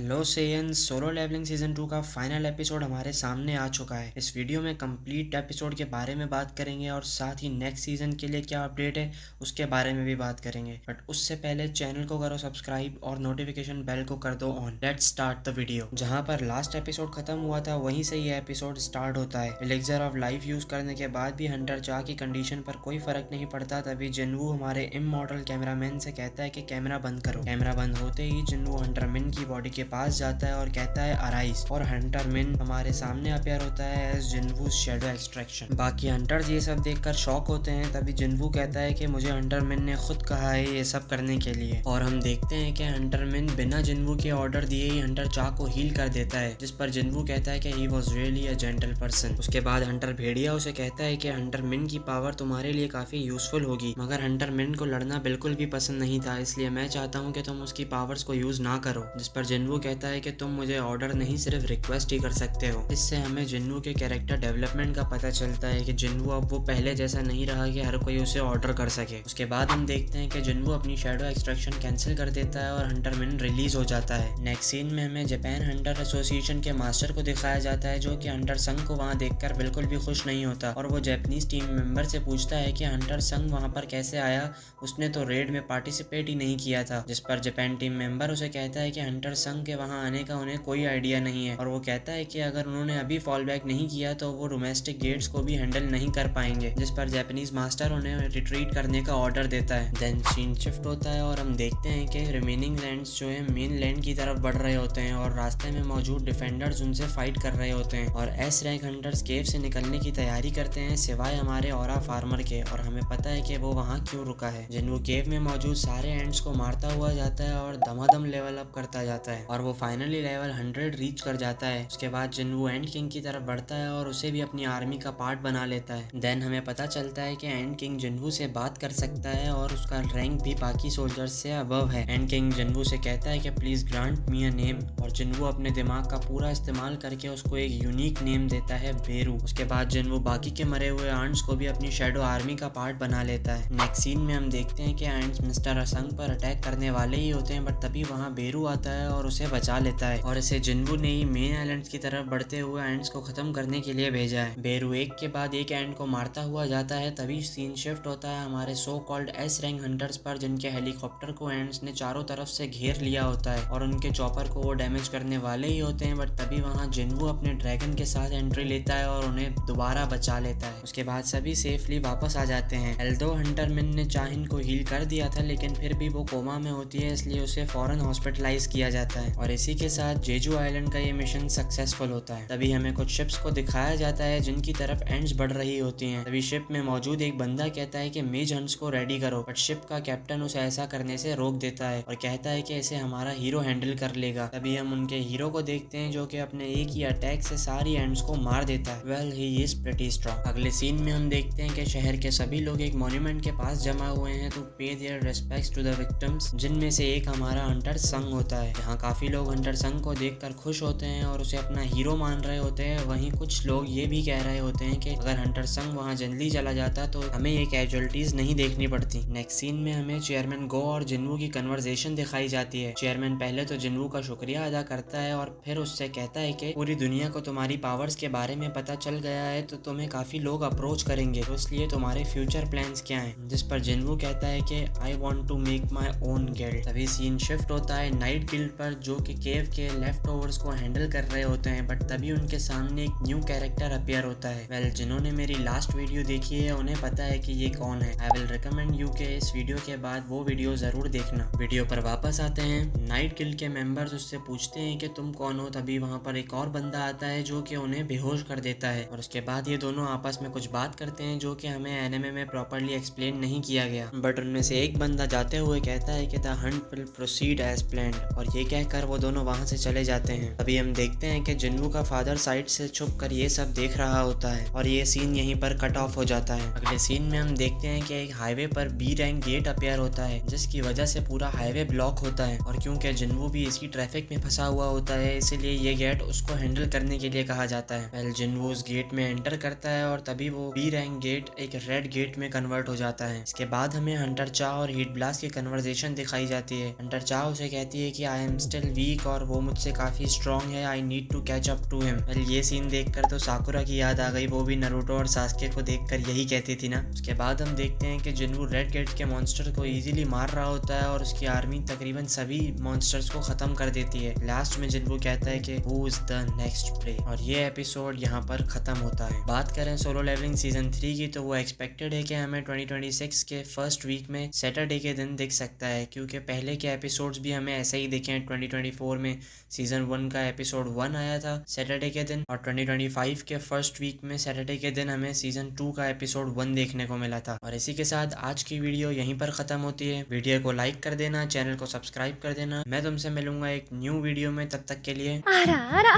Hello सेयन, solo levelling season 2 का final episode हमारे सामने आ चुका है। इस वीडियो में कंप्लीट एपिसोड के बारे में बात करेंगे और साथ ही नेक्स्ट सीजन के लिए क्या अपडेट है उसके बारे में भी बात करेंगे। बट उससे पहले चैनल को करो सब्सक्राइब और नोटिफिकेशन बेल को कर दो on. Let's start the video. जहां पर लास्ट एपिसोड खत्म हुआ था वहीं से ये एपिसोड स्टार्ट होता है। एलिक्सर ऑफ लाइफ यूज करने के बाद भी हंटर चा की कंडीशन पर कोई फर्क नहीं पड़ता। तभी जिनवू हमारे इमॉर्टल कैमरामैन से कहता है कि कैमरा बंद करो। कैमरा बंद होते ही जिनवू हंटर मिन की बॉडी के पास जाता है और कहता है अराइज, और हंटर मिन हमारे सामने अपियर होता है एज जिनवू शैडो एक्सट्रैक्शन। बाकी हंटर्स ये सब देखकर शॉक होते हैं। तभी जिनवू कहता है कि मुझे हंटर मिन ने खुद कहा है ये सब करने के लिए, और हम देखते हैं कि हंटर मिन बिना जिनवू के ऑर्डर दिए ही हंटर चा को हील कर देता है, जिस पर जिनवू कहता है कि he was really a gentle person. उसके बाद हंटर भेड़िया उसे कहता है कि हंटर मिन की पावर तुम्हारे लिए काफी यूजफुल होगी, मगर हंटर मिन को लड़ना बिल्कुल भी पसंद नहीं था, इसलिए मैं चाहता हूँ कि तुम उसकी पावर्स को यूज ना करो। जिस पर जिनवू कहता है कि तुम मुझे ऑर्डर नहीं सिर्फ रिक्वेस्ट ही कर सकते हो। इससे हमें जिनवू के कैरेक्टर डेवलपमेंट का पता चलता है कि जिनवू अब वो पहले जैसा नहीं रहा कि हर कोई उसे ऑर्डर कर सके। उसके बाद हम देखते हैं कि जिनवू अपनी शैडो एक्सट्रैक्शन कैंसिल कर देता है और हंटर मिन रिलीज हो जाता है। नेक्स्ट सीन में हमें जापान हंटर एसोसिएशन के मास्टर को दिखाया जाता है, जो कि हंटर संघ को वहां देखकर बिल्कुल भी खुश नहीं होता, और वो जापानीज टीम मेंबर से पूछता है कि हंटर संघ वहां पर कैसे आया, उसने तो रेड में पार्टिसिपेट ही नहीं किया था। जिस पर जापान टीम मेंबर उसे कहता है कि हंटर संघ के वहां आने का उन्हें कोई आइडिया नहीं है, और वो कहता है कि अगर उन्होंने अभी फॉल बैक नहीं किया तो वो डोमेस्टिक गेट्स को भी हैंडल नहीं कर पाएंगे। जिस पर जापानीज मास्टर उन्हें रिट्रीट करने का ऑर्डर देता है। देन सीन शिफ्ट होता है और हम देखते हैं कि रिमेनिंग लैंड्स जो है मेन लैंड की तरफ बढ़ रहे होते हैं, और रास्ते में मौजूद डिफेंडर्स उनसे फाइट कर रहे होते हैं, और एस रैंक हंटर्स केव से निकलने की तैयारी करते हैं सिवाय हमारे ऑरा फार्मर के, और हमें पता है कि वो वहाँ क्यों रुका है। जिनवू केव में मौजूद सारे एंड्स को मारता हुआ जाता है और दमादम लेवल अप करता जाता है, और वो फाइनली लेवल 100 रीच कर जाता है। उसके बाद जिनवू एंड किंग की तरफ बढ़ता है और उसे भी अपनी आर्मी का पार्ट बना लेता है। देन हमें पता चलता है कि एंड किंग जिनवू से बात कर सकता है और उसका रैंक भी बाकी सोल्जर्स से अबव है। एंड किंग जिनवू से कहता है कि please grant me a name, और जिनवू अपने दिमाग का पूरा इस्तेमाल करके उसको एक यूनिक नेम देता है बेरू। उसके बाद जिनवू बाकी के मरे हुए आंट्स को भी अपनी शैडो आर्मी का पार्ट बना लेता है। नेक्स्ट सीन में हम देखते हैं कि आंट्स मिस्टर असंग पर अटैक करने वाले ही होते हैं, बट तभी वहाँ बेरू आता है और उसे बचा लेता है, और इसे जिनवू ने ही मेन आइलैंड की तरफ बढ़ते हुए एंड्स को खत्म करने के लिए भेजा है। बेरू एक के बाद एक एंड को मारता हुआ जाता है। तभी सीन शिफ्ट होता है हमारे so called S rank hunters पर, जिनके हेलीकॉप्टर को एंड्स ने चारों तरफ से घेर लिया होता है, और उनके चॉपर को वो डैमेज करने वाले ही होते हैं, बट तभी वहाँ जिनवू अपने ड्रैगन के साथ एंट्री लेता है और उन्हें दोबारा बचा लेता है। उसके बाद सभी सेफली वापस आ जाते हैं। एल्दो हंटर मिन ने चाहिन को हील कर दिया था, लेकिन फिर भी वो कोमा में होती है, इसलिए उसे फौरन हॉस्पिटलाइज किया जाता है, और इसी के साथ जेजू आइलैंड का ये मिशन सक्सेसफुल होता है। तभी हमें कुछ शिप्स को दिखाया जाता है जिनकी तरफ एंड्स बढ़ रही होती हैं। तभी शिप में मौजूद एक बंदा कहता है कि मेज हंट्स को रेडी करो, बट शिप का कैप्टन उसे ऐसा करने से रोक देता है और कहता है कि इसे हमारा हीरो हैंडल कर लेगा। तभी हम उनके हीरो को देखते हैं जो कि अपने एक ही अटैक से सारी एंड्स को मार देता है। Well he is pretty strong. अगले सीन में हम देखते हैं कि शहर के सभी लोग एक मॉन्यूमेंट के पास जमा हुए हैं to pay their respects to the victims, जिनमें से एक हमारा हंटर संघ होता है। यहाँ काफी लोग हंटर संघ को देखकर खुश होते हैं और उसे अपना हीरो मान रहे होते हैं। वहीं कुछ लोग ये भी कह रहे होते हैं कि अगर हंटर संघ वहाँ जल्दी चला जाता तो हमें ये कैजुअलिटीज नहीं देखनी पड़ती। नेक्स्ट सीन में हमें चेयरमैन गो और जिनवू की कन्वर्सेशन दिखाई जाती है। चेयरमैन पहले तो जिनवू का शुक्रिया अदा करता है और फिर उससे कहता है कि पूरी दुनिया को तुम्हारी पावर्स के बारे में पता चल गया है, तो तुम्हें काफी लोग अप्रोच करेंगे, तो इसलिए तुम्हारे फ्यूचर प्लान्स क्या हैं। जिस पर जिनवू कहता है कि I want to make my own guild. तभी सीन शिफ्ट होता है नाइट गिल्ड पर, जो कि केव के लेफ्ट ओवर्स को हैंडल कर रहे होते हैं, बट तभी उनके सामने एक न्यू कैरेक्टर अपीयर होता है। वेल, जिन्होंने मेरी लास्ट वीडियो देखी है उन्हें पता है कि ये कौन है। आई विल रिकमेंड यू के इस वीडियो के बाद वो वीडियो जरूर देखना। वीडियो पर वापस आते हैं। नाइट गिल्ड के मेंबर्स उससे पूछते हैं कि तुम कौन हो। तभी वहाँ पर एक और बंदा आता है जो कि उन्हें बेहोश कर देता है, और उसके बाद ये दोनों आपस में कुछ बात करते हैं जो कि हमें एनिमे में प्रॉपर्ली एक्सप्लेन नहीं किया गया, बट उनमें से एक बंदा जाते हुए कहता है कि the hunt will proceed as planned, और ये कहकर वो दोनों वहाँ से चले जाते हैं। अभी हम देखते हैं कि जिनवू का फादर साइड से छुप कर ये सब देख रहा होता है, और ये सीन यहीं पर कट ऑफ हो जाता है। अगले सीन में हम देखते हैं कि एक हाईवे पर बी रैंक गेट अपीयर होता है, जिसकी वजह से पूरा हाईवे ब्लॉक होता है, और क्योंकि जिनवू भी इसी ट्रैफिक में फंसा हुआ होता है, इसीलिए ये गेट उसको हैंडल करने के लिए कहा जाता है। वेल, जिनवू उस गेट में एंटर करता है और तभी वो बी रैंक गेट एक रेड गेट में कन्वर्ट हो जाता है। इसके बाद हमें हंटर चा और हीट ब्लास्ट की कन्वर्सेशन दिखाई जाती है। हंटर चा उसे कहती है कि आई एम स्टिल वीक और वो मुझसे काफी स्ट्रॉन्ग है, I need to catch up to him. Well ये सीन देखकर तो साकुरा की याद आ गई, वो भी नारुतो और सास्के को देखकर यही कहती थी ना। उसके बाद हम देखते हैं कि जिन्वू रेड गेट के मॉन्स्टर को इजीली मार रहा होता है और उसकी आर्मी तकरीबन सभी मॉन्स्टर्स को खत्म कर देती है। लास्ट में जिन्वू कहता है कि who is the next prey, और ये एपिसोड यहाँ पर खत्म होता है। बात करें सोलो लेवलिंग सीजन 3 की, तो वो एक्सपेक्टेड है कि हमें 2026 के फर्स्ट वीक में सैटरडे के दिन दिख सकता है, क्योंकि पहले के एपिसोड्स भी हमें ऐसे ही दिखे हैं। 2024 में सीजन 1 का एपिसोड 1 आया था सैटरडे के दिन, और 2025 के फर्स्ट वीक में सैटरडे के दिन हमें सीजन 2 का एपिसोड 1 देखने को मिला था। और इसी के साथ आज की वीडियो यहीं पर खत्म होती है। वीडियो को लाइक कर देना, चैनल को सब्सक्राइब कर देना। मैं तुमसे मिलूंगा एक न्यू वीडियो में, तब तक के लिए あらあら、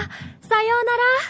さようなら。